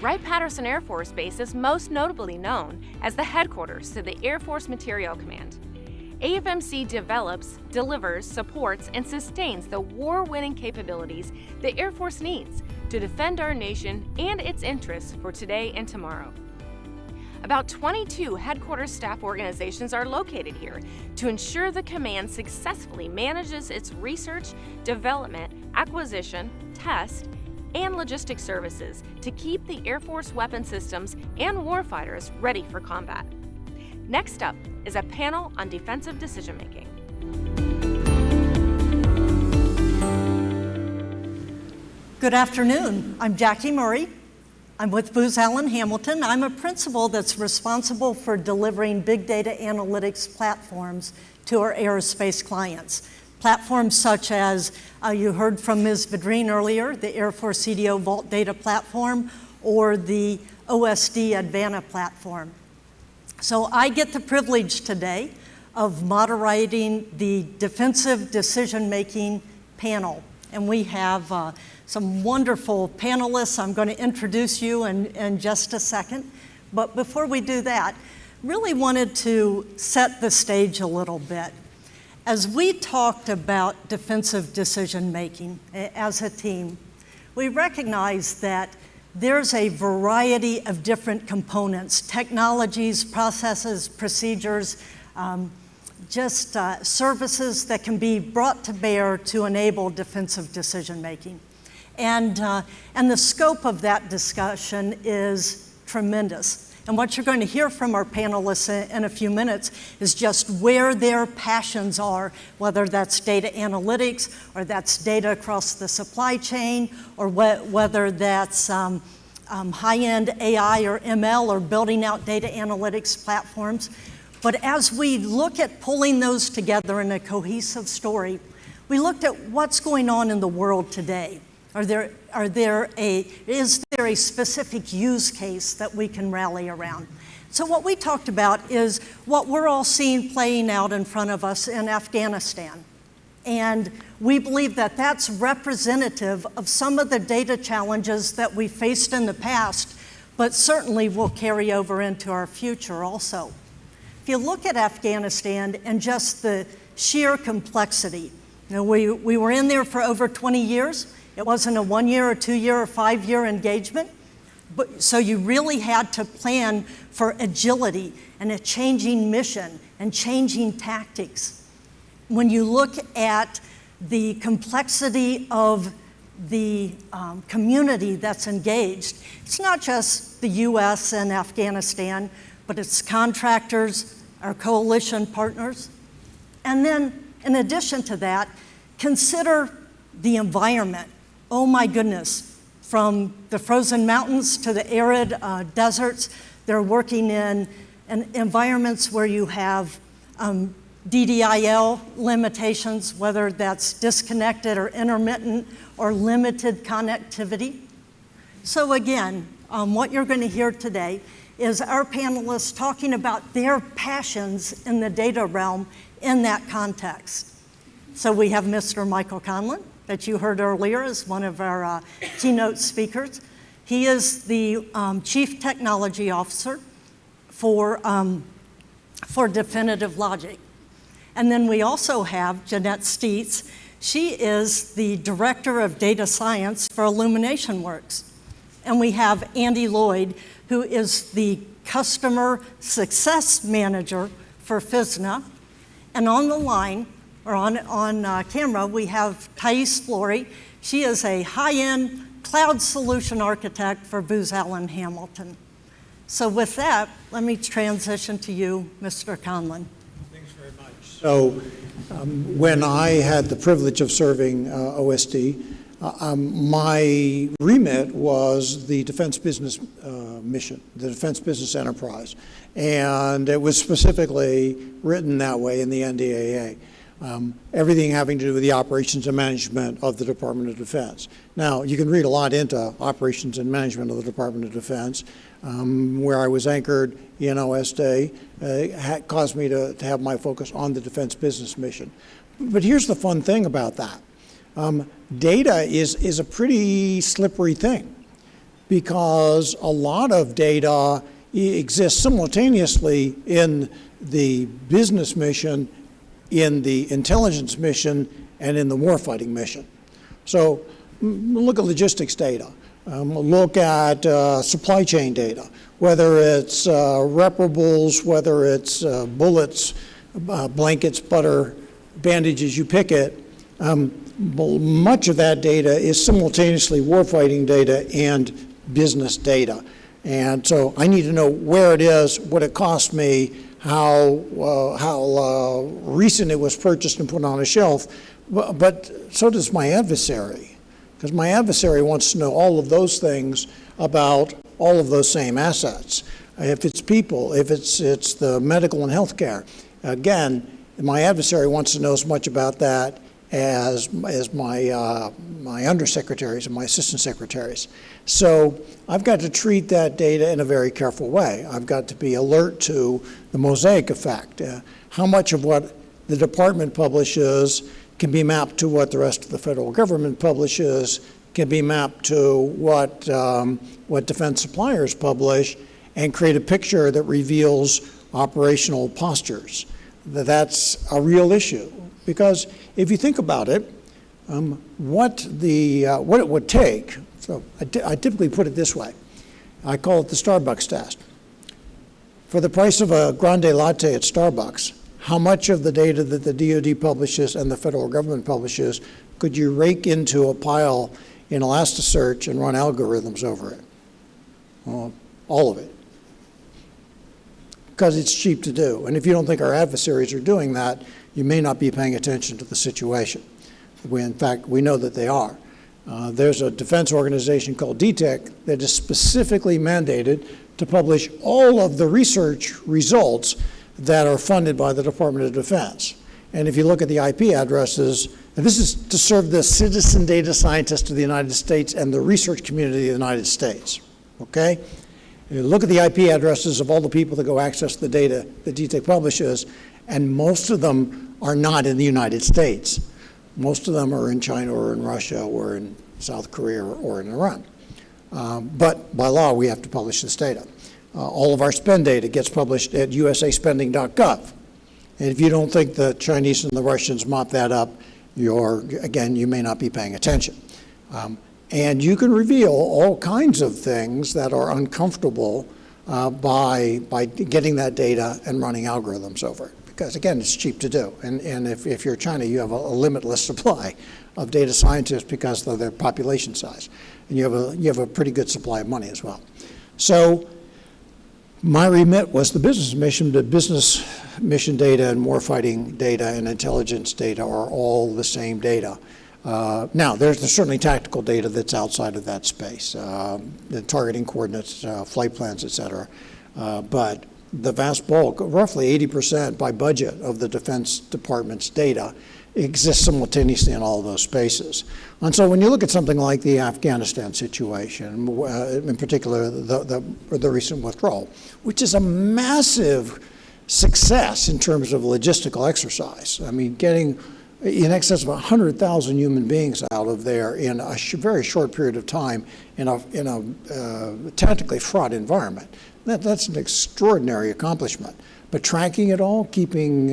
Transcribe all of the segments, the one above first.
Wright-Patterson Air Force Base is most notably known as the headquarters to the Air Force Materiel Command. AFMC develops, delivers, supports, and sustains the war-winning capabilities the Air Force needs to defend our nation and its interests for today and tomorrow. About 22 headquarters staff organizations are located here to ensure the command successfully manages its research, development, acquisition, test, and logistics services to keep the Air Force weapon systems and warfighters ready for combat. Next up is a panel on defensive decision-making. Good afternoon. I'm Jackie Murray. I'm with Booz Allen Hamilton. I'm a principal that's responsible for delivering big data analytics platforms to our aerospace clients. Platforms such as, you heard from Ms. Vidrine earlier, the Air Force CDO Vault Data Platform, or the OSD Advana platform. So I get the privilege today of moderating the defensive decision-making panel. And we have some wonderful panelists. I'm going to introduce you in just a second. But before we do that, really wanted to set the stage a little bit. As we talked about defensive decision-making as a team, we recognize that there's a variety of different components, technologies, processes, procedures, services that can be brought to bear to enable defensive decision-making. And the scope of that discussion is tremendous. And what you're going to hear from our panelists in a few minutes is just where their passions are, whether that's data analytics, or that's data across the supply chain, or whether that's high-end AI or ML, or building out data analytics platforms. But as we look at pulling those together in a cohesive story, we looked at what's going on in the world today. Is there a specific use case that we can rally around? So what we talked about is what we're all seeing playing out in front of us in Afghanistan. And we believe that that's representative of some of the data challenges that we faced in the past, but certainly will carry over into our future also. If you look at Afghanistan and just the sheer complexity, we were in there for over 20 years. It wasn't a 1 year or 2 year or 5 year engagement, so you really had to plan for agility and a changing mission and changing tactics. When you look at the complexity of the community that's engaged, it's not just the US and Afghanistan, but it's contractors, our coalition partners. And then, in addition to that, consider the environment. Oh my goodness, from the frozen mountains to the arid deserts, they're working in environments where you have DDIL limitations, whether that's disconnected or intermittent or limited connectivity. So again, what you're going to hear today is our panelists talking about their passions in the data realm in that context. So we have Mr. Michael Conlon, that you heard earlier as one of our keynote speakers. He is the Chief Technology Officer for Definitive Logic. And then we also have Jeanette Steets. She is the Director of Data Science for Illumination Works. And we have Andy Lloyd, who is the Customer Success Manager for FISNA. And on the line, or on camera, we have Thais Flory. She is a high-end cloud solution architect for Booz Allen Hamilton. So with that, let me transition to you, Mr. Conlon. Thanks very much. So when I had the privilege of serving OSD, my remit was the defense business mission, the defense business enterprise. And it was specifically written that way in the NDAA. Everything having to do with the operations and management of the Department of Defense. Now, you can read a lot into operations and management of the Department of Defense. Where I was anchored in OSD caused me to have my focus on the defense business mission. But here's the fun thing about that. Data is a pretty slippery thing. because a lot of data exists simultaneously in the business mission, in the intelligence mission, and in the warfighting mission. So look at logistics data. Look at supply chain data, whether it's reparables, whether it's bullets, blankets, butter, bandages, you pick it. Much of that data is simultaneously warfighting data and business data. And so I need to know where it is, what it cost me, how recent it was purchased and put on a shelf. But so does my adversary, because my adversary wants to know all of those things about all of those same assets. If it's people, if it's the medical and healthcare, again, my adversary wants to know as much about that as my undersecretaries and my assistant secretaries. So I've got to treat that data in a very careful way. I've got to be alert to the mosaic effect. How much of what the department publishes can be mapped to what the rest of the federal government publishes, can be mapped to what defense suppliers publish, and create a picture that reveals operational postures. That's a real issue. Because if you think about it, what it would take, so I typically put it this way. I call it the Starbucks test. For the price of a grande latte at Starbucks, how much of the data that the DoD publishes and the federal government publishes could you rake into a pile in Elasticsearch and run algorithms over it? Well, all of it. Because it's cheap to do. And if you don't think our adversaries are doing that, you may not be paying attention to the situation. In fact, we know that they are. There's a defense organization called DTEC that is specifically mandated to publish all of the research results that are funded by the Department of Defense. And if you look at the IP addresses, and this is to serve the citizen data scientists of the United States and the research community of the United States, okay? You look at the IP addresses of all the people that go access the data that DTEC publishes, and most of them are not in the United States. Most of them are in China or in Russia or in South Korea or in Iran. But by law, we have to publish this data. All of our spend data gets published at usaspending.gov. And if you don't think the Chinese and the Russians mop that up, you may not be paying attention. And you can reveal all kinds of things that are uncomfortable by getting that data and running algorithms over it. Because again, it's cheap to do. And if you're China, you have a limitless supply of data scientists because of their population size. And you have a pretty good supply of money as well. So my remit was the business mission. The business mission data and warfighting data and intelligence data are all the same data. Now, there's certainly tactical data that's outside of that space, the targeting coordinates, flight plans, et cetera. But the vast bulk, roughly 80% by budget of the Defense Department's data, exists simultaneously in all of those spaces. And so when you look at something like the Afghanistan situation, in particular the recent withdrawal, which is a massive success in terms of logistical exercise. I mean, getting in excess of 100,000 human beings out of there in a very short period of time in a tactically fraught environment. That's an extraordinary accomplishment. But tracking it all, keeping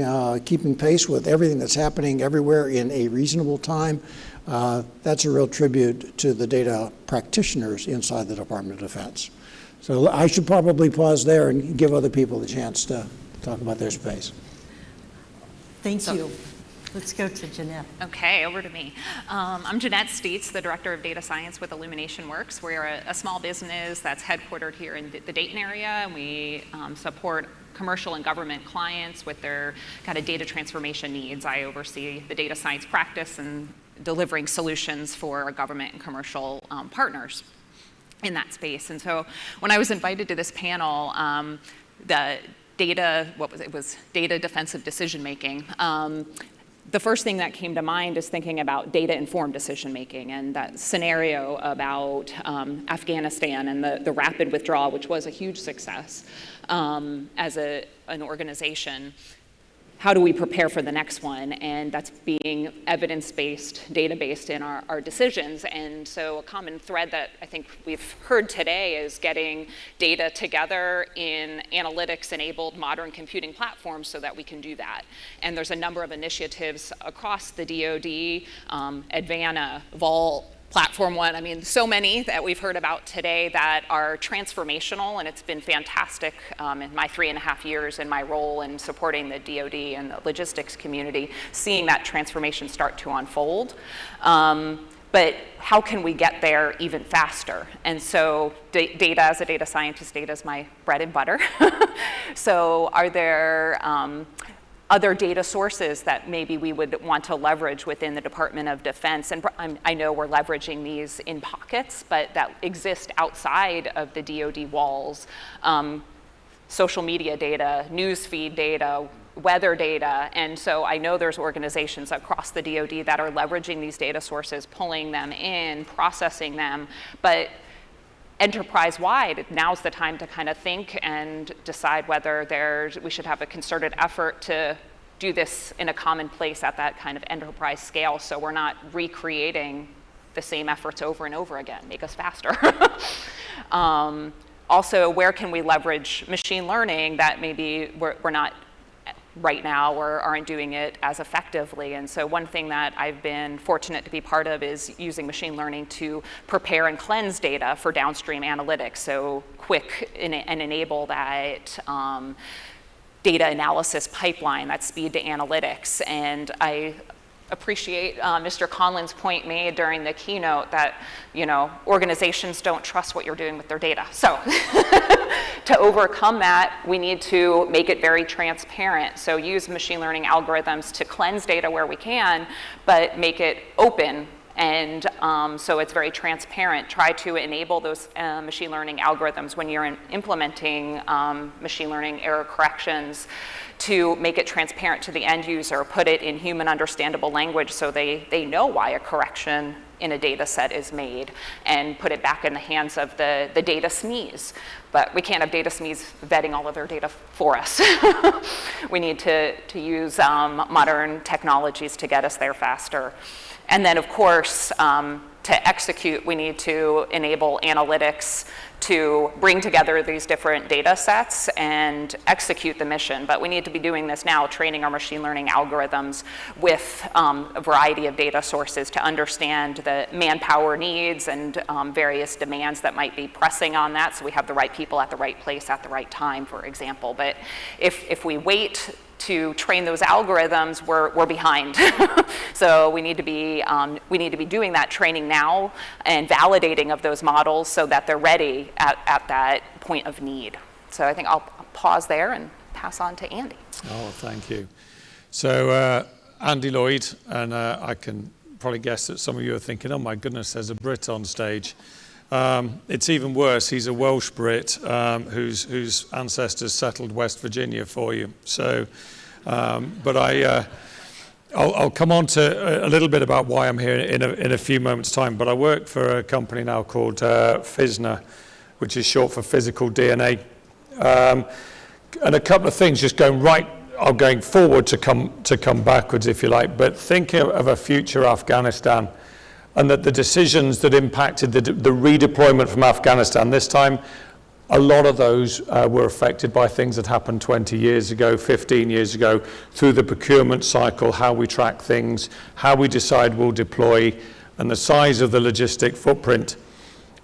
pace with everything that's happening everywhere in a reasonable time, that's a real tribute to the data practitioners inside the Department of Defense. So I should probably pause there and give other people the chance to talk about their space. Thank you. Let's go to Jeanette. Okay, over to me. I'm Jeanette Steets, the Director of Data Science with Illumination Works. We're a small business that's headquartered here in the Dayton area, and we support commercial and government clients with their kind of data transformation needs. I oversee the data science practice and delivering solutions for our government and commercial partners in that space. And so when I was invited to this panel, the data, it was data defensive decision making. The first thing that came to mind is thinking about data-informed decision-making and that scenario about Afghanistan and the rapid withdrawal, which was a huge success as an organization. how do we prepare for the next one? And that's being evidence-based, data-based in our decisions. And so a common thread that I think we've heard today is getting data together in analytics-enabled modern computing platforms so that we can do that. And there's a number of initiatives across the DoD, Advana, Vault, Platform One, I mean, so many that we've heard about today that are transformational, and it's been fantastic in my 3.5 years in my role in supporting the DoD and the logistics community, seeing that transformation start to unfold. But how can we get there even faster? And so data, as a data scientist, data is my bread and butter. So are there other data sources that maybe we would want to leverage within the Department of Defense? And I know we're leveraging these in pockets, but that exist outside of the DoD walls. Social media data, news feed data, weather data. And so I know there's organizations across the DoD that are leveraging these data sources, pulling them in, processing them. But enterprise-wide, now's the time to kind of think and decide whether we should have a concerted effort to do this in a common place at that kind of enterprise scale, so we're not recreating the same efforts over and over again, make us faster. Also, where can we leverage machine learning that maybe we're not right now or aren't doing it as effectively? And so one thing that I've been fortunate to be part of is using machine learning to prepare and cleanse data for downstream analytics, so quick and enable that data analysis pipeline, that speed to analytics. And I appreciate Mr. Conlon's point made during the keynote that, organizations don't trust what you're doing with their data. So to overcome that, we need to make it very transparent. So use machine learning algorithms to cleanse data where we can, but make it open. And so it's very transparent. Try to enable those machine learning algorithms when you're implementing machine learning error corrections, to make it transparent to the end user, put it in human understandable language so they know why a correction in a data set is made, and put it back in the hands of the data SMEs. But we can't have data SMEs vetting all of their data for us. We need to use modern technologies to get us there faster. And then, of course, to execute, we need to enable analytics to bring together these different data sets and execute the mission. But we need to be doing this now, training our machine learning algorithms with a variety of data sources to understand the manpower needs and various demands that might be pressing on that, so we have the right people at the right place at the right time, for example. But if we wait to train those algorithms, we're behind. So we need to be doing that training now and validating of those models so that they're ready at that point of need. So I think I'll pause there and pass on to Andy. Oh, thank you. So Andy Lloyd, and I can probably guess that some of you are thinking, oh my goodness, there's a Brit on stage. It's even worse. He's a Welsh Brit whose ancestors settled West Virginia for you. So, but I'll come on to a little bit about why I'm here in a few moments' time. But I work for a company now called FISNA, which is short for Physical DNA. And a couple of things just going forward to come backwards, if you like. But think of a future Afghanistan, and that the decisions that impacted the redeployment from Afghanistan this time, a lot of those were affected by things that happened 20 years ago, 15 years ago, through the procurement cycle, how we track things, how we decide we'll deploy, and the size of the logistic footprint.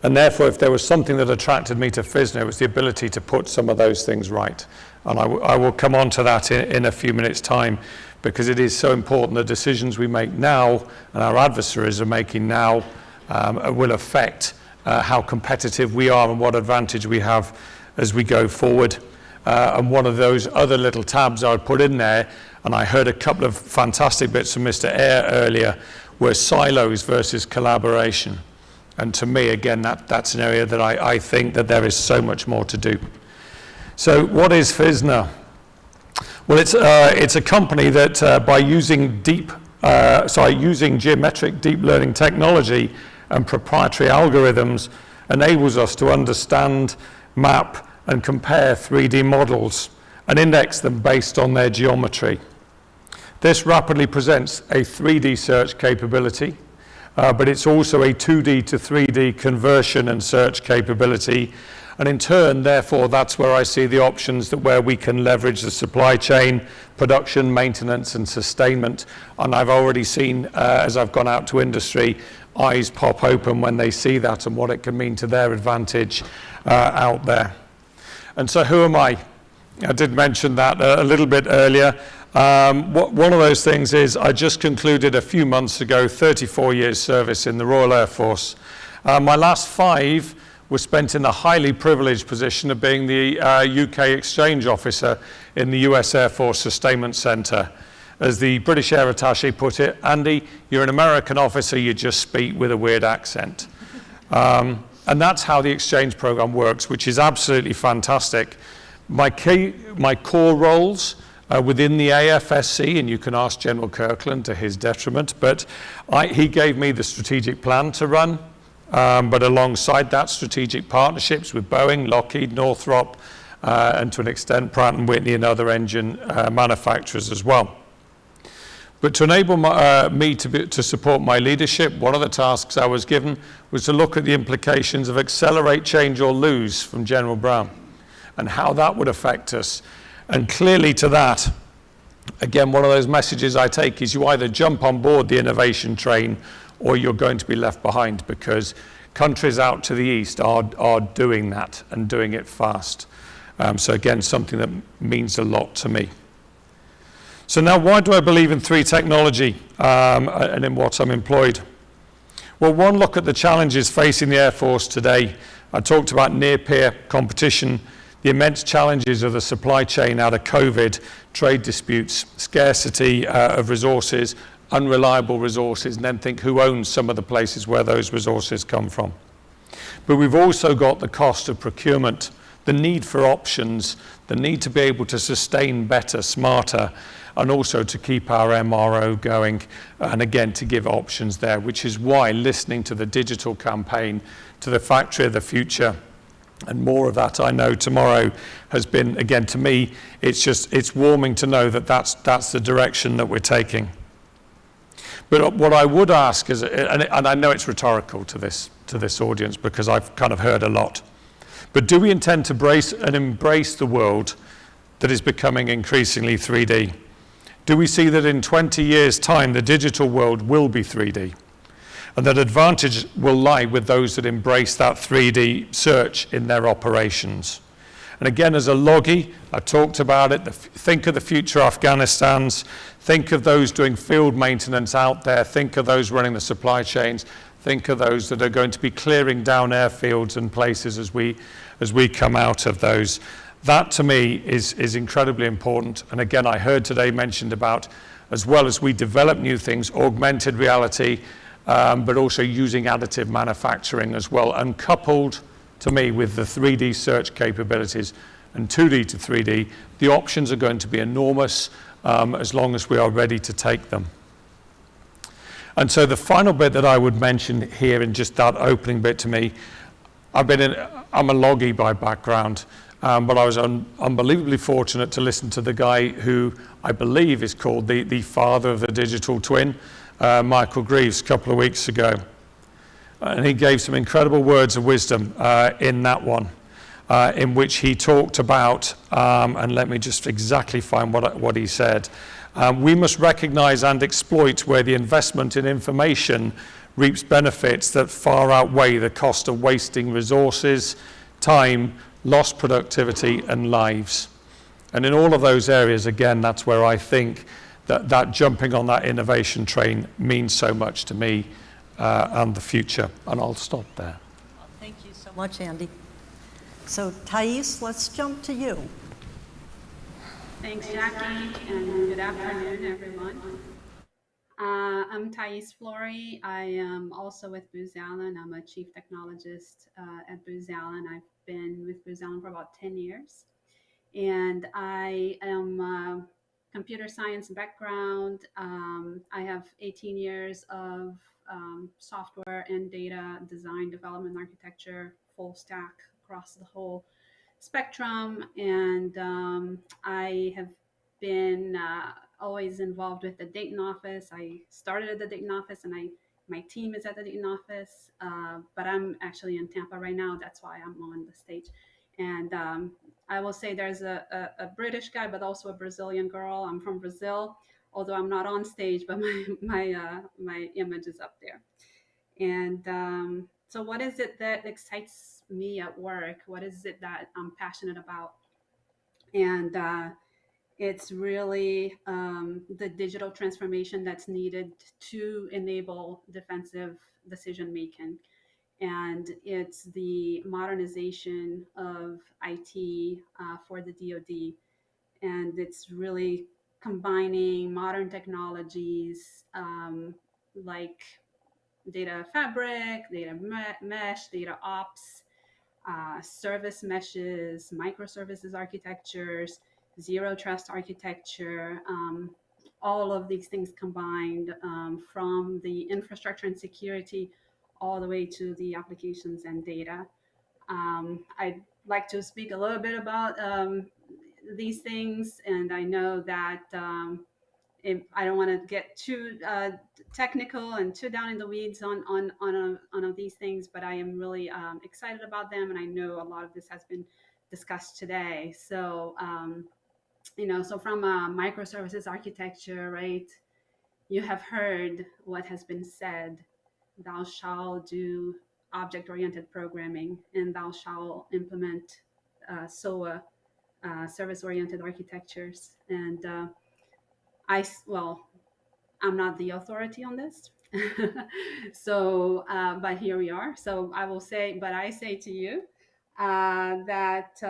And therefore, if there was something that attracted me to FISNA, it was the ability to put some of those things right. And I will come on to that in a few minutes' time, because it is so important the decisions we make now and our adversaries are making now will affect how competitive we are and what advantage we have as we go forward. And one of those other little tabs I would put in there, and I heard a couple of fantastic bits from Mr. Eyre earlier, were silos versus collaboration. And to me, again, that's an area that I think that there is so much more to do. So what is FISNA? Well, it's a company that by using using geometric deep learning technology and proprietary algorithms enables us to understand, map, and compare 3D models and index them based on their geometry. This rapidly presents a 3D search capability, but it's also a 2D to 3D conversion and search capability. And in turn, therefore, that's where I see the options where we can leverage the supply chain, production, maintenance, and sustainment. And I've already seen, as I've gone out to industry, eyes pop open when they see that and what it can mean to their advantage out there. And so who am I? I did mention that a little bit earlier. One of those things is I just concluded a few months ago 34 years service in the Royal Air Force. My last 5 was spent in the highly privileged position of being the UK exchange officer in the US Air Force Sustainment Centre. As the British Air Attaché put it, Andy, you're an American officer, you just speak with a weird accent. And that's how the exchange program works, which is absolutely fantastic. My core roles within the AFSC, and you can ask General Kirkland to his detriment, but he gave me the strategic plan to run, but alongside that, strategic partnerships with Boeing, Lockheed, Northrop, and to an extent Pratt & Whitney and other engine manufacturers as well. But to enable me to support my leadership, one of the tasks I was given was to look at the implications of accelerate, change or lose from General Brown and how that would affect us. And clearly to that, again, one of those messages I take is you either jump on board the innovation train or you're going to be left behind, because countries out to the east are doing that and doing it fast. So again, something that means a lot to me. So now, why do I believe in 3 technology and in what I'm employed? Well, one look at the challenges facing the Air Force today. I talked about near-peer competition, the immense challenges of the supply chain out of COVID, trade disputes, scarcity of resources, unreliable resources, and then think who owns some of the places where those resources come from. But we've also got the cost of procurement, the need for options, the need to be able to sustain better, smarter, and also to keep our MRO going, and again, to give options there, which is why listening to the digital campaign, to the factory of the future, and more of that I know tomorrow has been, again, to me, it's warming to know that that's the direction that we're taking. But what I would ask is, and I know it's rhetorical to this audience because I've kind of heard a lot, but do we intend to embrace the world that is becoming increasingly 3D? Do we see that in 20 years' time, the digital world will be 3D? And that advantage will lie with those that embrace that 3D search in their operations. And again, as a loggie, I talked about it, think of the future Afghanistans, think of those doing field maintenance out there, think of those running the supply chains, think of those that are going to be clearing down airfields and places as we come out of those. That to me is incredibly important. And again, I heard today mentioned about, as well as we develop new things, augmented reality, but also using additive manufacturing as well, and coupled to me with the 3D search capabilities and 2D to 3D, the options are going to be enormous as long as we are ready to take them. And so the final bit that I would mention here in just that opening bit to me, I'm a loggie by background, but I was unbelievably fortunate to listen to the guy who I believe is called the father of the digital twin, Michael Greaves, a couple of weeks ago. And he gave some incredible words of wisdom in that one, in which he talked about, and let me just exactly find what he said, we must recognize and exploit where the investment in information reaps benefits that far outweigh the cost of wasting resources, time, lost productivity, and lives. And in all of those areas, again, that's where I think that jumping on that innovation train means so much to me and the future. And I'll stop there. Thank you so much, Andy. So, Thais, let's jump to you. Thanks, Jackie, and good afternoon, everyone. I'm Thais Flory. I am also with Booz Allen. I'm a chief technologist at Booz Allen. I've been with Booz Allen for about 10 years. And I am a computer science background. I have 18 years of software and data design, development, architecture, full stack across the whole spectrum. And I have been always involved with the Dayton office. I started at the Dayton office, and my team is at the Dayton office, but I'm actually in Tampa right now. That's why I'm on the stage. And I will say there's a British guy, but also a Brazilian girl. I'm from Brazil, although I'm not on stage, but my image is up there. And so what is it that excites me at work? What is it that I'm passionate about? And it's really the digital transformation that's needed to enable defensive decision making. And it's the modernization of IT for the DoD. And it's really combining modern technologies like data fabric, data mesh, data ops, service meshes, microservices architectures, zero trust architecture, all of these things combined, from the infrastructure and security all the way to the applications and data. I'd like to speak a little bit about these things, and I know that I don't want to get too technical and too down in the weeds on these things, but I am really excited about them, and I know a lot of this has been discussed today. So, so from a microservices architecture, right? You have heard what has been said: "Thou shalt do object-oriented programming, and thou shalt implement SOA, service-oriented architectures." And I'm not the authority on this. So, but here we are. So I say to you that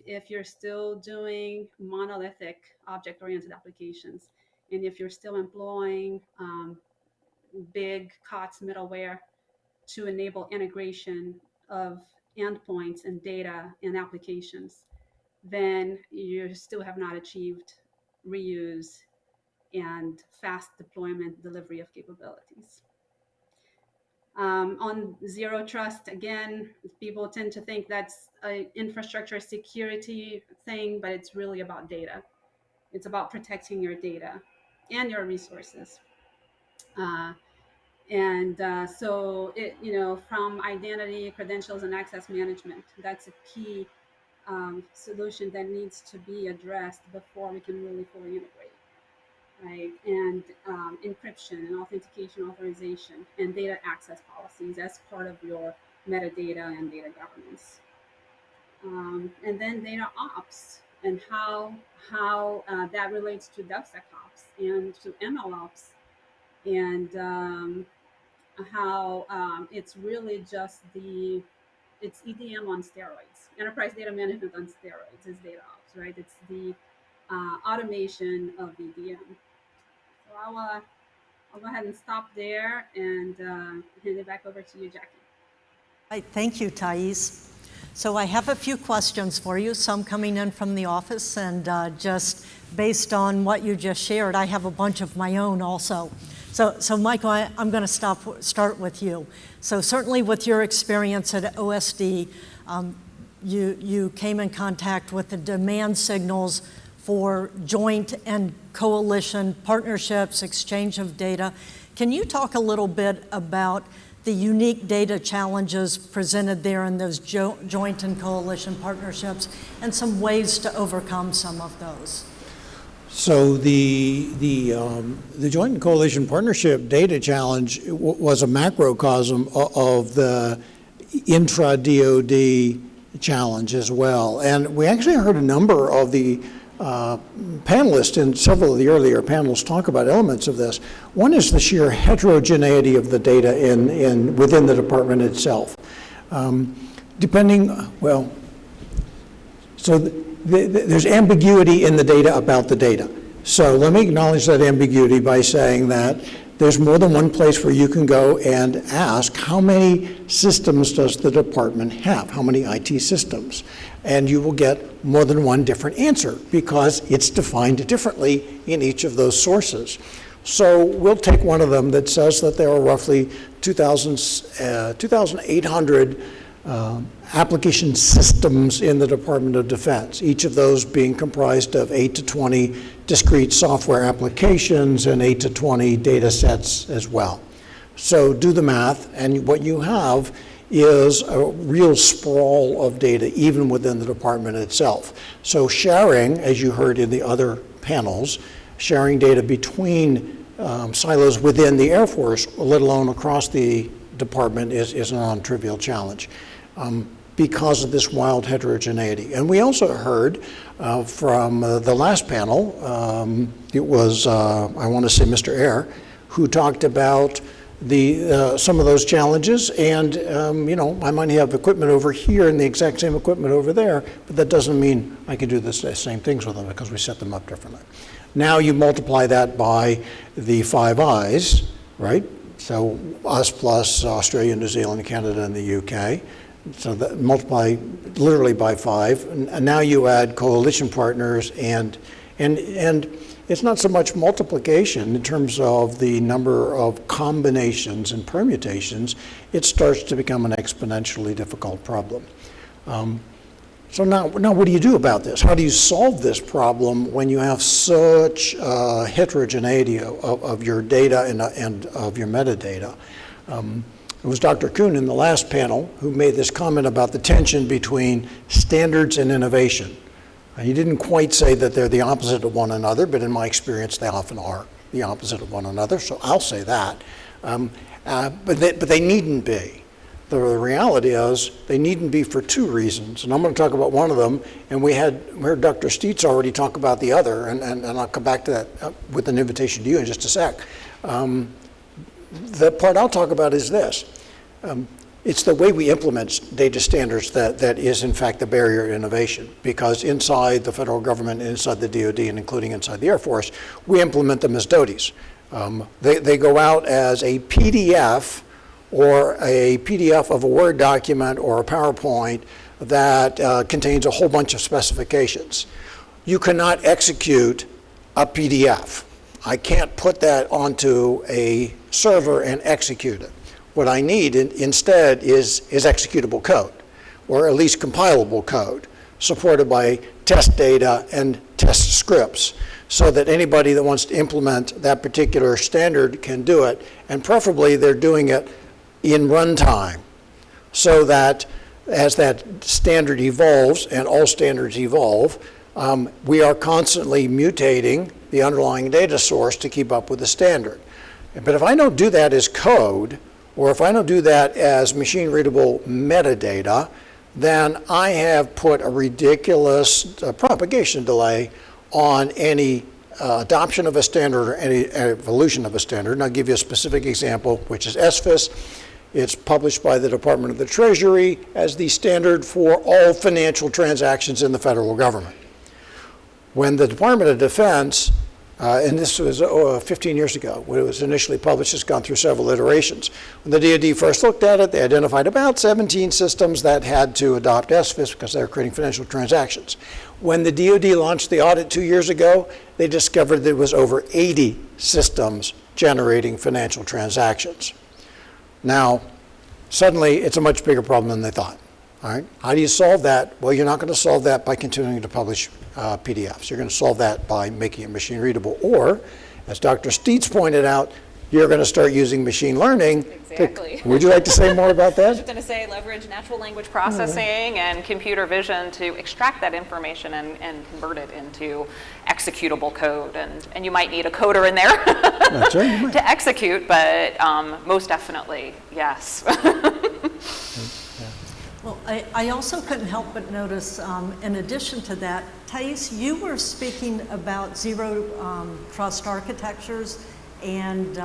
if you're still doing monolithic object-oriented applications, and if you're still employing big COTS middleware to enable integration of endpoints and data and applications, then you still have not achieved reuse and fast deployment delivery of capabilities. On zero trust, again, people tend to think that's an infrastructure security thing, but it's really about data. It's about protecting your data and your resources. So from identity, credentials, and access management, that's a key solution that needs to be addressed before we can really fully integrate. Right, and encryption and authentication authorization and data access policies as part of your metadata and data governance. And then data ops and how that relates to DevSecOps and to MLOps, and how it's really just it's EDM on steroids. Enterprise data management on steroids is data ops, right? It's the automation of EDM. So I'll go ahead and stop there and hand it back over to you, Jackie. Right, thank you, Thais. So I have a few questions for you, some coming in from the office, and just based on what you just shared, I have a bunch of my own also. So Michael, I'm going to start with you. So certainly with your experience at OSD, you came in contact with the demand signals for joint and coalition partnerships, exchange of data. Can you talk a little bit about the unique data challenges presented there in those joint and coalition partnerships and some ways to overcome some of those? So the joint and coalition partnership data challenge was a macrocosm of the intra-DoD challenge as well. And we actually heard a number of the panelists in several of the earlier panels talk about elements of this. One is the sheer heterogeneity of the data within the department itself. There's ambiguity in the data about the data. So let me acknowledge that ambiguity by saying that there's more than one place where you can go and ask, how many systems does the department have? How many IT systems? And you will get more than one different answer because it's defined differently in each of those sources. So we'll take one of them that says that there are roughly 2,800 application systems in the Department of Defense, each of those being comprised of 8 to 20 discrete software applications and 8 to 20 data sets as well. So do the math, and what you have is a real sprawl of data even within the department itself. So sharing, as you heard in the other panels, sharing data between silos within the Air Force, let alone across the department, is a non-trivial challenge because of this wild heterogeneity. And we also heard from the last panel, it was, I want to say Mr. Ayer, who talked about some of those challenges, and I might have equipment over here and the exact same equipment over there, but that doesn't mean I can do the same things with them because we set them up differently. Now you multiply that by the 5 eyes, right? So us plus Australia, New Zealand, Canada, and the UK. So that multiply literally by 5, and now you add coalition partners, and it's not so much multiplication in terms of the number of combinations and permutations. It starts to become an exponentially difficult problem. So now what do you do about this? How do you solve this problem when you have such heterogeneity of your data and of your metadata? It was Dr. Kuhn in the last panel who made this comment about the tension between standards and innovation. He didn't quite say that they're the opposite of one another, but in my experience, they often are the opposite of one another, so I'll say that. But they needn't be. The reality is they needn't be for 2 reasons, and I'm going to talk about one of them, and we heard Dr. Steitz already talk about the other, and I'll come back to that with an invitation to you in just a sec. The part I'll talk about is this. It's the way we implement data standards that is, in fact, the barrier to innovation, because inside the federal government, inside the DoD, and including inside the Air Force, we implement them as DOTIs. They go out as a PDF or a PDF of a Word document or a PowerPoint that contains a whole bunch of specifications. You cannot execute a PDF. I can't put that onto a server and execute it. What I need instead is executable code, or at least compilable code, supported by test data and test scripts, so that anybody that wants to implement that particular standard can do it, and preferably they're doing it in runtime, so that as that standard evolves, and all standards evolve, we are constantly mutating the underlying data source to keep up with the standard. But if I don't do that as code, or if I don't do that as machine-readable metadata, then I have put a ridiculous propagation delay on any adoption of a standard or any evolution of a standard. And I'll give you a specific example, which is SFIS. It's published by the Department of the Treasury as the standard for all financial transactions in the federal government. When the Department of Defense, and this was 15 years ago when it was initially published, it's gone through several iterations. When the DoD first looked at it, they identified about 17 systems that had to adopt SFIS because they were creating financial transactions. When the DoD launched the audit 2 years ago, they discovered there was over 80 systems generating financial transactions. Now, suddenly it's a much bigger problem than they thought. All right. How do you solve that? Well, you're not going to solve that by continuing to publish PDFs. You're going to solve that by making it machine readable. Or, as Dr. Steitz pointed out, you're going to start using machine learning. Exactly. Would you like to say more about that? I was going to say leverage natural language processing and computer vision to extract that information and convert it into executable code. And you might need a coder in there That's right, you might. to execute, but most definitely, yes. Well, I also couldn't help but notice, in addition to that, Thais, you were speaking about zero trust architectures and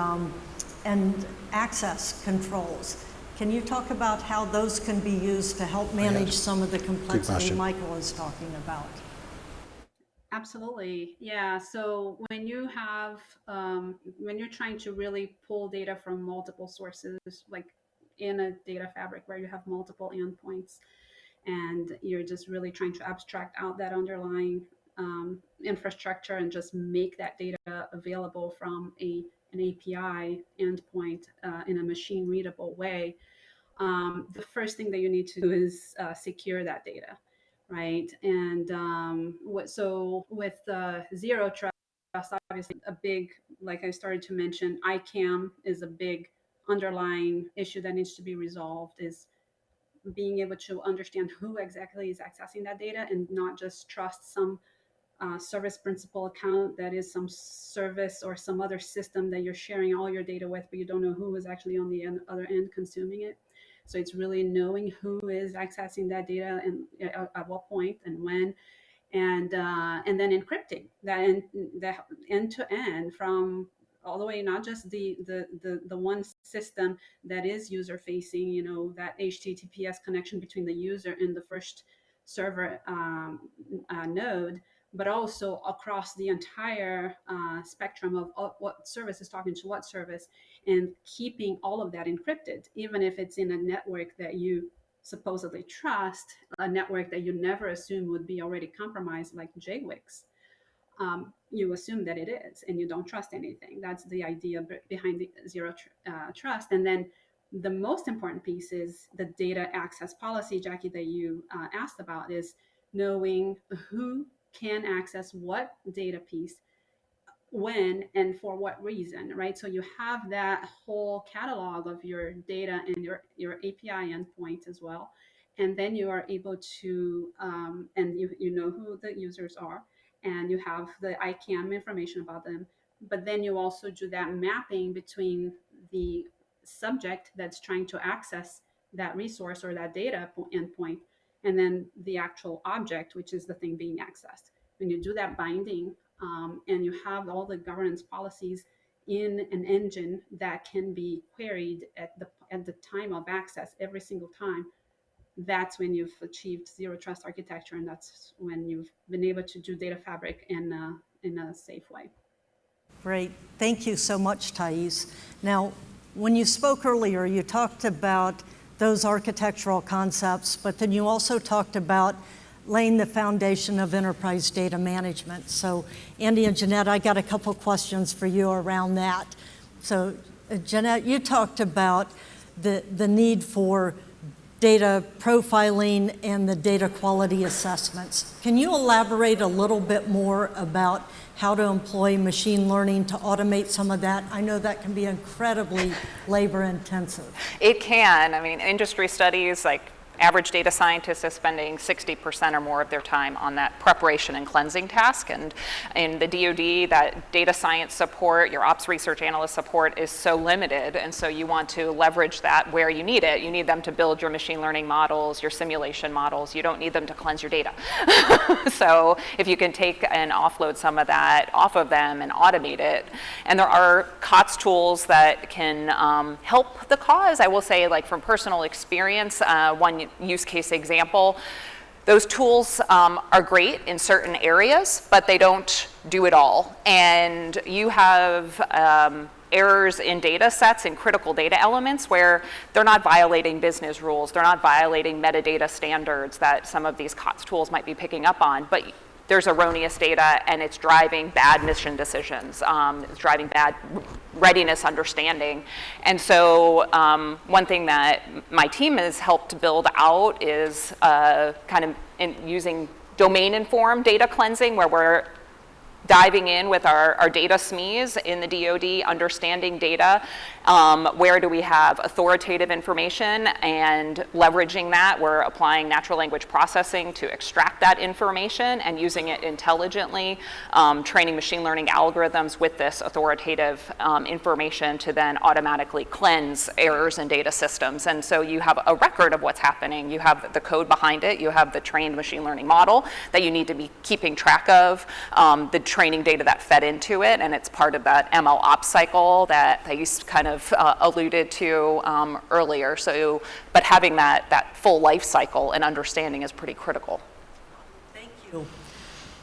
access controls. Can you talk about how those can be used to help manage some of the complexity Michael is talking about? Absolutely. Yeah. So when you have, when you're trying to really pull data from multiple sources, like in a data fabric where you have multiple endpoints and you're just really trying to abstract out that underlying infrastructure and just make that data available from an API endpoint in a machine readable way, the first thing that you need to do is secure that data, right? And so with zero trust, obviously a big, like I started to mention, ICAM is a big underlying issue that needs to be resolved, is being able to understand who exactly is accessing that data and not just trust some service principal account that is some service or some other system that you're sharing all your data with, but you don't know who is actually on the other end consuming it. So it's really knowing who is accessing that data and at what point and when, and then encrypting that end to end from all the way, not just the one system that is user facing, you know, that HTTPS connection between the user and the first server node, but also across the entire spectrum of what service is talking to what service, and keeping all of that encrypted, even if it's in a network that you supposedly trust, a network that you never assume would be already compromised, like JWICs. You assume that it is, and you don't trust anything. That's the idea behind the zero trust. And then the most important piece is the data access policy, Jackie, that you asked about, is knowing who can access what data piece, when, and for what reason, right? So you have that whole catalog of your data and your API endpoint as well. And then you are able to, and you know who the users are, and you have the ICAM information about them. But then you also do that mapping between the subject that's trying to access that resource or that data endpoint, and then the actual object, which is the thing being accessed. When you do that binding, and you have all the governance policies in an engine that can be queried at the time of access every single time, that's when you've achieved zero trust architecture, and that's when you've been able to do data fabric in a safe way. Great. Thank you so much, Thais. Now, when you spoke earlier, you talked about those architectural concepts, but then you also talked about laying the foundation of enterprise data management. So Andy and Jeanette, I got a couple questions for you around that. So Jeanette, you talked about the need for data profiling and the data quality assessments. Can you elaborate a little bit more about how to employ machine learning to automate some of that? I know that can be incredibly labor intensive. It can. I mean, industry studies, like average data scientist is spending 60% or more of their time on that preparation and cleansing task. And in the DoD, that data science support, your ops research analyst support is so limited. And so you want to leverage that where you need it. You need them to build your machine learning models, your simulation models. You don't need them to cleanse your data. So if you can take and offload some of that off of them and automate it. And there are COTS tools that can help the cause. I will say, like from personal experience, one use case example, those tools are great in certain areas, but they don't do it all. And you have errors in data sets and critical data elements where they're not violating business rules, they're not violating metadata standards that some of these COTS tools might be picking up on, but there's erroneous data and it's driving bad mission decisions, it's driving bad readiness understanding. And so one thing that my team has helped build out is kind of using domain-informed data cleansing, where we're diving in with our data SMEs in the DoD, understanding data, where do we have authoritative information, and leveraging that. We're applying natural language processing to extract that information and using it intelligently, training machine learning algorithms with this authoritative information to then automatically cleanse errors in data systems. And so you have a record of what's happening. You have the code behind it. You have the trained machine learning model that you need to be keeping track of, the training data that fed into it, and it's part of that ML ops cycle that you kind of alluded to earlier. So, but having that full life cycle and understanding is pretty critical. Thank you.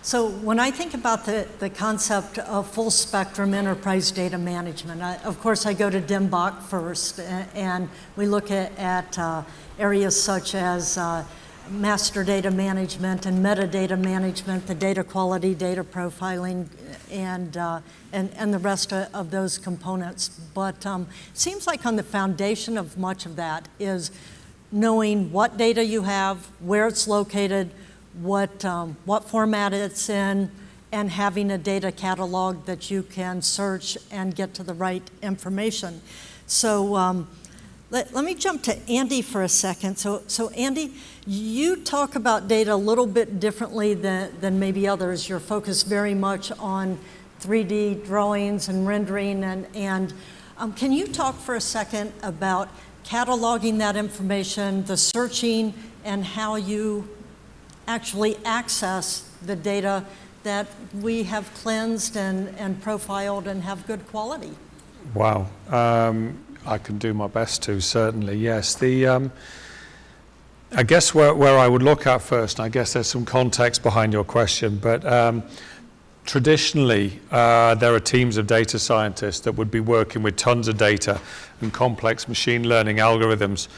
So when I think about the concept of full spectrum enterprise data management, of course I go to DMBOK first, and we look at areas such as master data management and metadata management, the data quality, data profiling, and the rest of those components. But it seems like on the foundation of much of that is knowing what data you have, where it's located, what format it's in, and having a data catalog that you can search and get to the right information. So let me jump to Andy for a second. So Andy, you talk about data a little bit differently than maybe others. You're focused very much on 3D drawings and rendering, and can you talk for a second about cataloging that information, the searching, and how you actually access the data that we have cleansed and profiled and have good quality? Wow. I can do my best to, certainly, yes. I guess where I would look at first, and I guess there's some context behind your question, but traditionally, there are teams of data scientists that would be working with tons of data and complex machine learning algorithms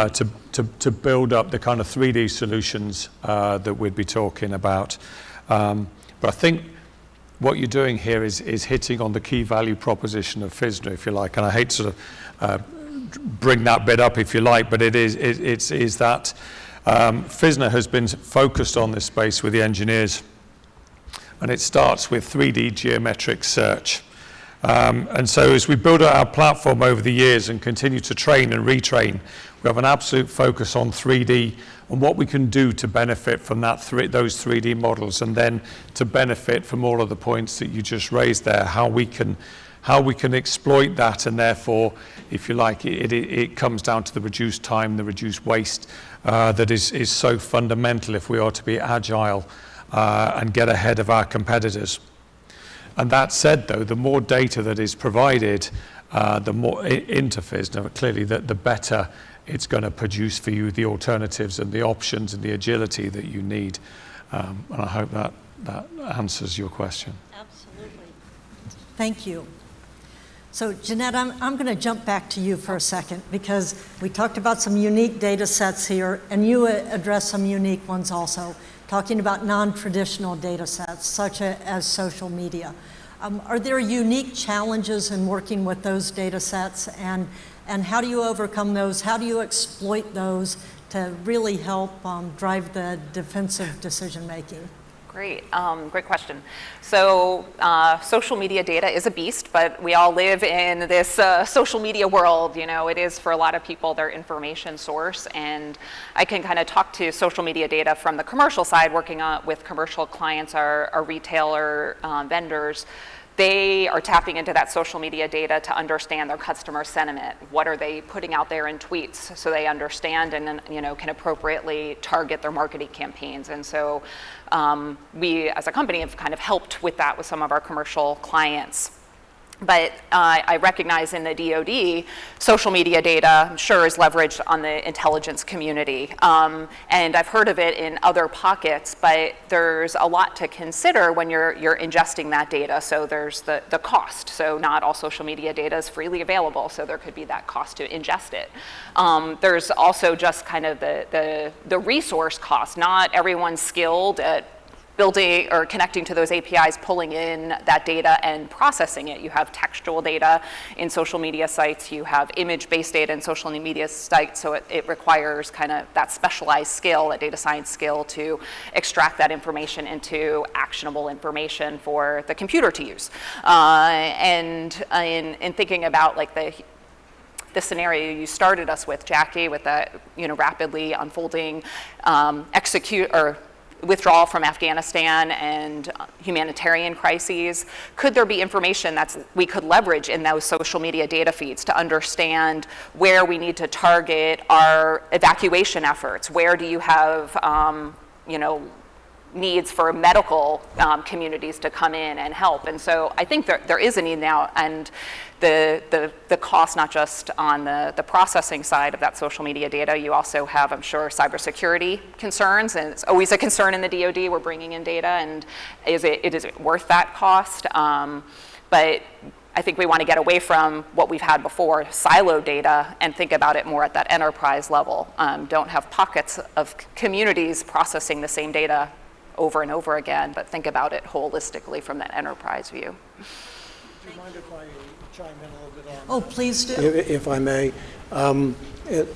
to build up the kind of 3D solutions that we'd be talking about. But I think what you're doing here is hitting on the key value proposition of FISNA, if you like, and I hate to sort of bring that bit up, if you like, but it's that FISNA has been focused on this space with the engineers, and it starts with 3D geometric search. And so as we build out our platform over the years and continue to train and retrain, we have an absolute focus on 3D and what we can do to benefit from those 3D models, and then to benefit from all of the points that you just raised there, how we can exploit that, and therefore, if you like, it comes down to the reduced time, the reduced waste that is so fundamental if we are to be agile and get ahead of our competitors. And that said, though, the more data that is provided, the more into FISNA, clearly the better it's going to produce for you the alternatives and the options and the agility that you need. And I hope that answers your question. Absolutely. Thank you. So Jeanette, I'm going to jump back to you for a second, because we talked about some unique data sets here, and you addressed some unique ones also, talking about non-traditional data sets, such as social media. Are there unique challenges in working with those data sets, and how do you overcome those? How do you exploit those to really help drive the defensive decision making? Great question. So social media data is a beast, but we all live in this social media world. You know, it is for a lot of people their information source, and I can kind of talk to social media data from the commercial side, working with commercial clients, our retailer vendors. They are tapping into that social media data to understand their customer sentiment. What are they putting out there in tweets, so they understand and then, you know, can appropriately target their marketing campaigns. And so we as a company have kind of helped with that with some of our commercial clients. But I recognize in the DoD, social media data, I'm sure, is leveraged on the intelligence community. And I've heard of it in other pockets, but there's a lot to consider when you're ingesting that data. So there's the cost. So not all social media data is freely available, so there could be that cost to ingest it. There's also just kind of the resource cost. Not everyone's skilled at building or connecting to those APIs, pulling in that data and processing it. You have textual data in social media sites, you have image-based data in social media sites, so it requires kind of that specialized skill, that data science skill, to extract that information into actionable information for the computer to use. And in thinking about like the scenario you started us with, Jackie, with that, you know, rapidly unfolding withdrawal from Afghanistan and humanitarian crises, could there be information that we could leverage in those social media data feeds to understand where we need to target our evacuation efforts? Where do you have, needs for medical communities to come in and help? And so I think there is a need now, and the cost, not just on the processing side of that social media data, you also have, I'm sure, cybersecurity concerns, and it's always a concern in the DoD. We're bringing in data, and is it worth that cost? But I think we want to get away from what we've had before, silo data, and think about it more at that enterprise level. Don't have pockets of communities processing the same data over and over again, but think about it holistically from that enterprise view. Do you mind if I chime in a little bit on Oh, that? please do. If I may.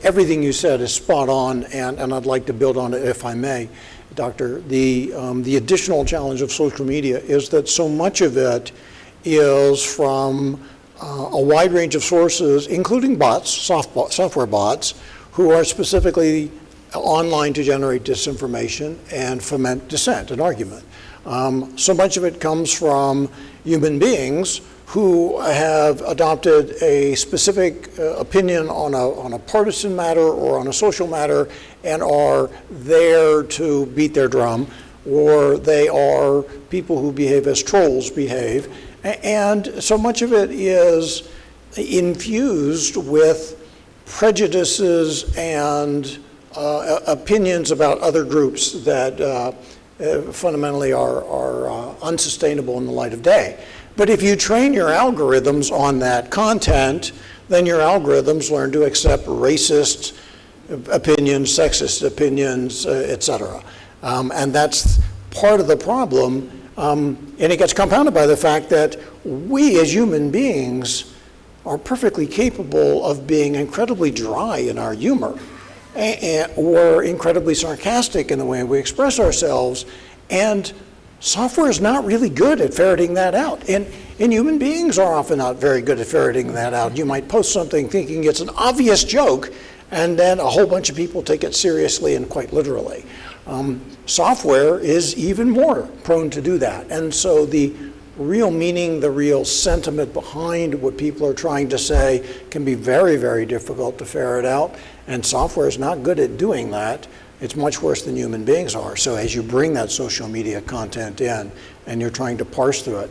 Everything you said is spot on, and I'd like to build on it if I may, Doctor. The additional challenge of social media is that so much of it is from a wide range of sources, including bots, software bots, who are specifically online to generate disinformation and foment dissent and argument. So much of it comes from human beings who have adopted a specific opinion on a partisan matter or on a social matter and are there to beat their drum, or they are people who behave as trolls behave. And so much of it is infused with prejudices and opinions about other groups that fundamentally are unsustainable in the light of day. But if you train your algorithms on that content, then your algorithms learn to accept racist opinions, sexist opinions, et cetera. And that's part of the problem. And it gets compounded by the fact that we as human beings are perfectly capable of being incredibly dry in our humor, or incredibly sarcastic in the way we express ourselves. And software is not really good at ferreting that out. And human beings are often not very good at ferreting that out. You might post something thinking it's an obvious joke, and then a whole bunch of people take it seriously and quite literally. Software is even more prone to do that. And so the real meaning, the real sentiment behind what people are trying to say can be very, very difficult to ferret out. And software is not good at doing that. It's much worse than human beings are. So as you bring that social media content in and you're trying to parse through it,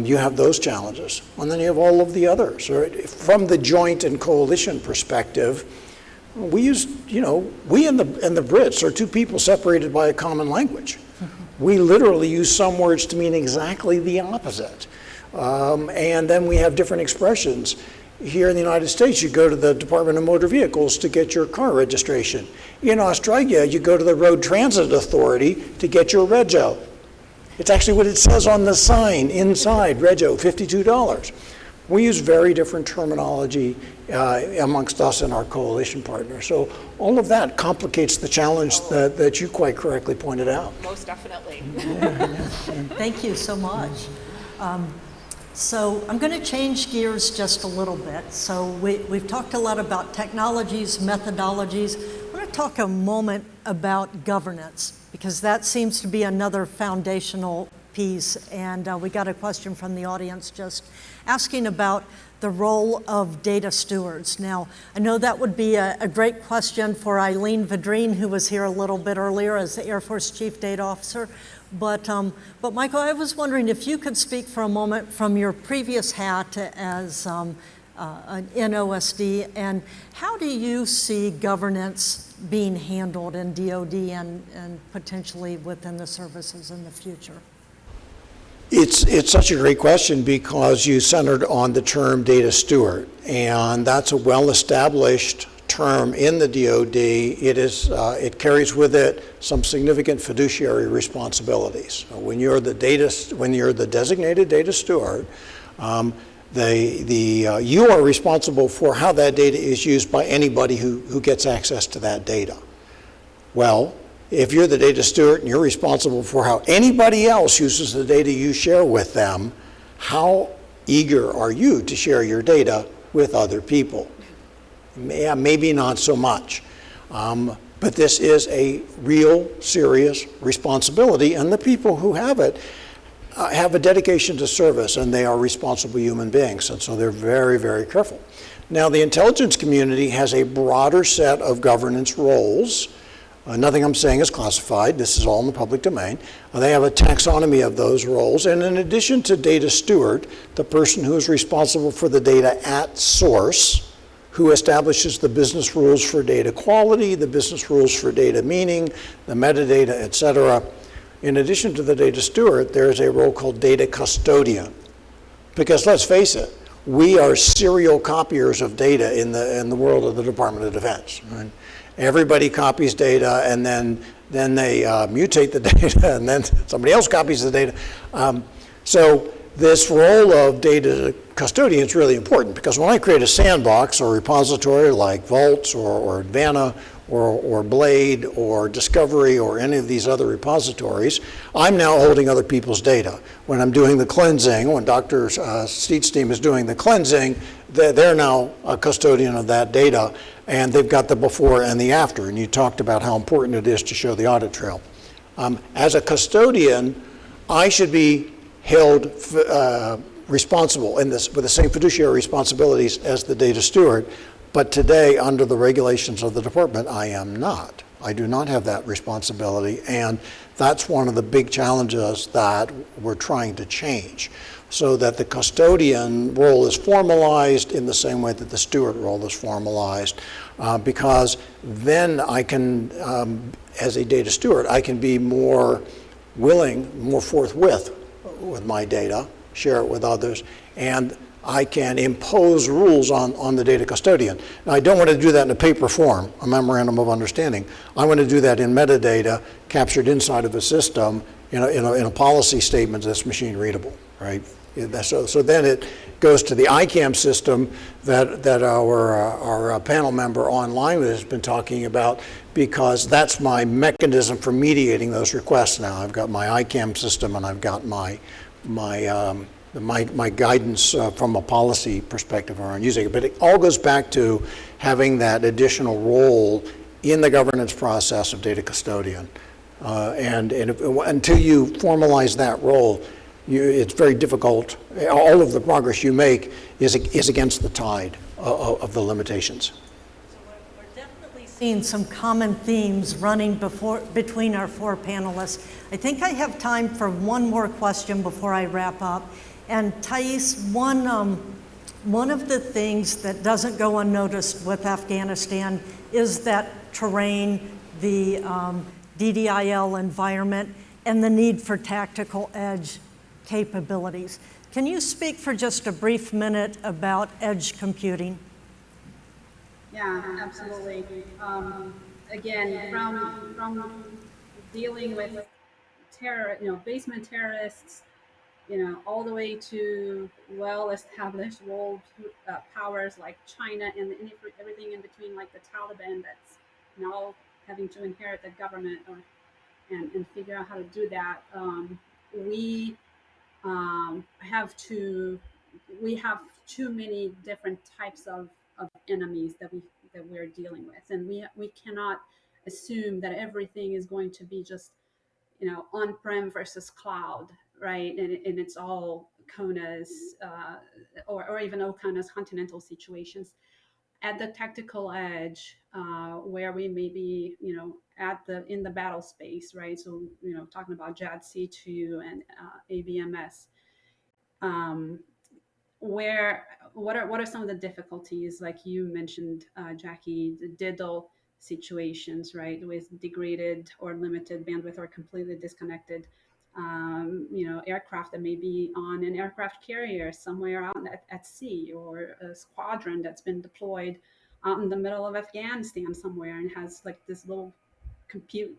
you have those challenges. And then you have all of the others. Right? From the joint and coalition perspective, we use, we and the Brits are two people separated by a common language. We literally use some words to mean exactly the opposite. And then we have different expressions. Here in the United States, you go to the Department of Motor Vehicles to get your car registration. In Australia, you go to the Road Transit Authority to get your rego. It's actually what it says on the sign inside, rego, $52. We use very different terminology amongst us and our coalition partners. So all of that complicates the challenge that you quite correctly pointed out. Most definitely. Thank you so much. So I'm going to change gears just a little bit. So we've talked a lot about technologies, methodologies. I want to talk a moment about governance, because that seems to be another foundational piece. And we got a question from the audience just asking about the role of data stewards. Now, I know that would be a great question for Eileen Vadrine, who was here a little bit earlier as the Air Force Chief Data Officer. But Michael, I was wondering if you could speak for a moment from your previous hat as in OSD, and how do you see governance being handled in DoD and potentially within the services in the future? It's such a great question because you centered on the term data steward, and that's a well-established term in the DoD. It carries with it some significant fiduciary responsibilities. When you're the designated data steward, you are responsible for how that data is used by anybody who gets access to that data. Well, if you're the data steward and you're responsible for how anybody else uses the data you share with them, how eager are you to share your data with other people? Yeah, maybe not so much. But this is a real serious responsibility, and the people who have it have a dedication to service, and they are responsible human beings, and so they're very, very careful. Now, the intelligence community has a broader set of governance roles. Nothing I'm saying is classified. This is all in the public domain. They have a taxonomy of those roles, and in addition to data steward, the person who is responsible for the data at source, who establishes the business rules for data quality, the business rules for data meaning, the metadata, et cetera. In addition to the data steward, there is a role called data custodian. Because let's face it, we are serial copiers of data in the world of the Department of Defense. Right? Everybody copies data, and then they mutate the data, and then somebody else copies the data. So this role of data custodian is really important, because when I create a sandbox or repository like Vault or Advana or Blade or Discovery or any of these other repositories, I'm now holding other people's data. When I'm doing the cleansing, when Dr. Steed's team is doing the cleansing, they're now a custodian of that data, and they've got the before and the after. And you talked about how important it is to show the audit trail. As a custodian, I should be held responsible in this with the same fiduciary responsibilities as the data steward. But today, under the regulations of the department, I am not. I do not have that responsibility, and that's one of the big challenges that we're trying to change, so that the custodian role is formalized in the same way that the steward role is formalized, because then I can, as a data steward, I can be more willing, more forthwith with my data, share it with others, and I can impose rules on the data custodian. Now, I don't want to do that in a paper form, a memorandum of understanding. I want to do that in metadata captured inside of a system in a policy statement that's machine readable, right? So then it goes to the ICAM system that our panel member online has been talking about, because that's my mechanism for mediating those requests now. I've got my ICAM system, and I've got my guidance from a policy perspective around using it. But it all goes back to having that additional role in the governance process of data custodian. Until you formalize that role, it's very difficult. All of the progress you make is against the tide of the limitations. So we're definitely seeing some common themes running between our four panelists. I think I have time for one more question before I wrap up. And Thais, one of the things that doesn't go unnoticed with Afghanistan is that terrain, the DDIL environment, and the need for tactical edge capabilities. Can you speak for just a brief minute about edge computing? Yeah, absolutely. Again, from dealing with terror, basement terrorists, all the way to well-established world powers like China, and everything in between, like the Taliban, that's now having to inherit the government and figure out how to do that. We have too many different types of enemies that we're dealing with, and we cannot assume that everything is going to be just on-prem versus cloud, right? And it's all CONAs or even OCONAs, continental situations. At the tactical edge, where we may be, in the battle space, right? So, talking about JADC2 and ABMS, what are some of the difficulties, like you mentioned, Jackie, the DIDL situations, right, with degraded or limited bandwidth or completely disconnected, aircraft that may be on an aircraft carrier somewhere out at sea, or a squadron that's been deployed out in the middle of Afghanistan somewhere and has like this little compute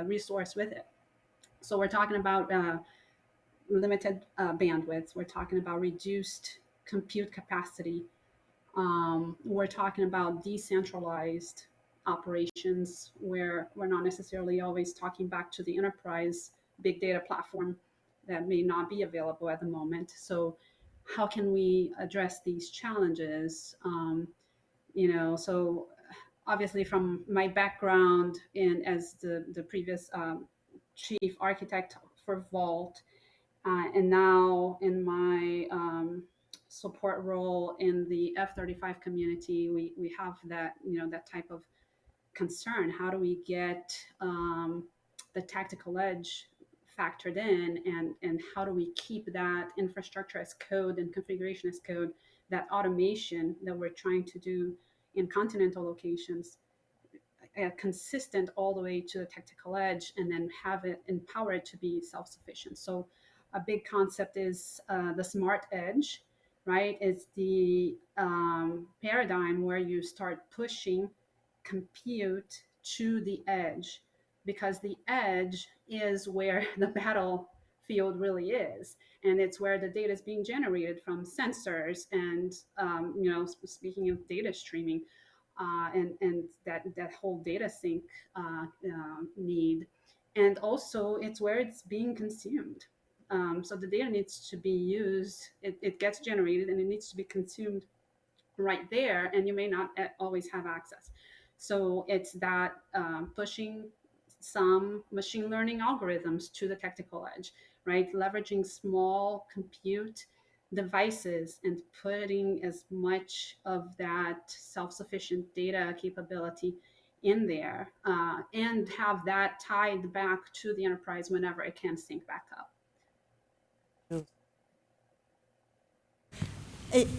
resource with it. So we're talking about limited bandwidth. We're talking about reduced compute capacity. We're talking about decentralized operations, where we're not necessarily always talking back to the enterprise big data platform that may not be available at the moment. So how can we address these challenges? So obviously from my background as the previous chief architect for Vault, and now in my support role in the F-35 community, we have that, that type of concern. How do we get the tactical edge factored in, and how do we keep that infrastructure as code and configuration as code, that automation that we're trying to do in continental locations, consistent all the way to the tactical edge, and then have it empower it to be self-sufficient. So a big concept is the smart edge, right? It's the paradigm where you start pushing compute to the edge, because the edge is where the battlefield really is, and it's where the data is being generated from sensors and speaking of data streaming, and that whole data sync need, and also it's where it's being consumed. So the data needs to be used, it gets generated and it needs to be consumed right there, and you may not always have access. So it's that pushing some machine learning algorithms to the technical edge, right? Leveraging small compute devices and putting as much of that self-sufficient data capability in there, and have that tied back to the enterprise whenever it can sync back up.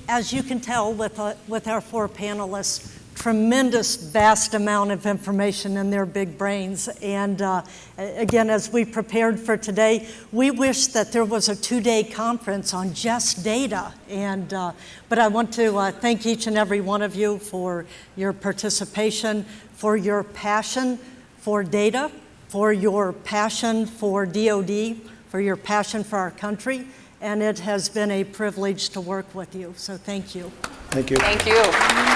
As you can tell with our 4 panelists, tremendous vast amount of information in their big brains. And again, as we prepared for today, we wish that there was a 2-day conference on just data. And but I want to thank each and every one of you for your participation, for your passion for data, for your passion for DoD, for your passion for our country. And it has been a privilege to work with you. So thank you. Thank you. Thank you.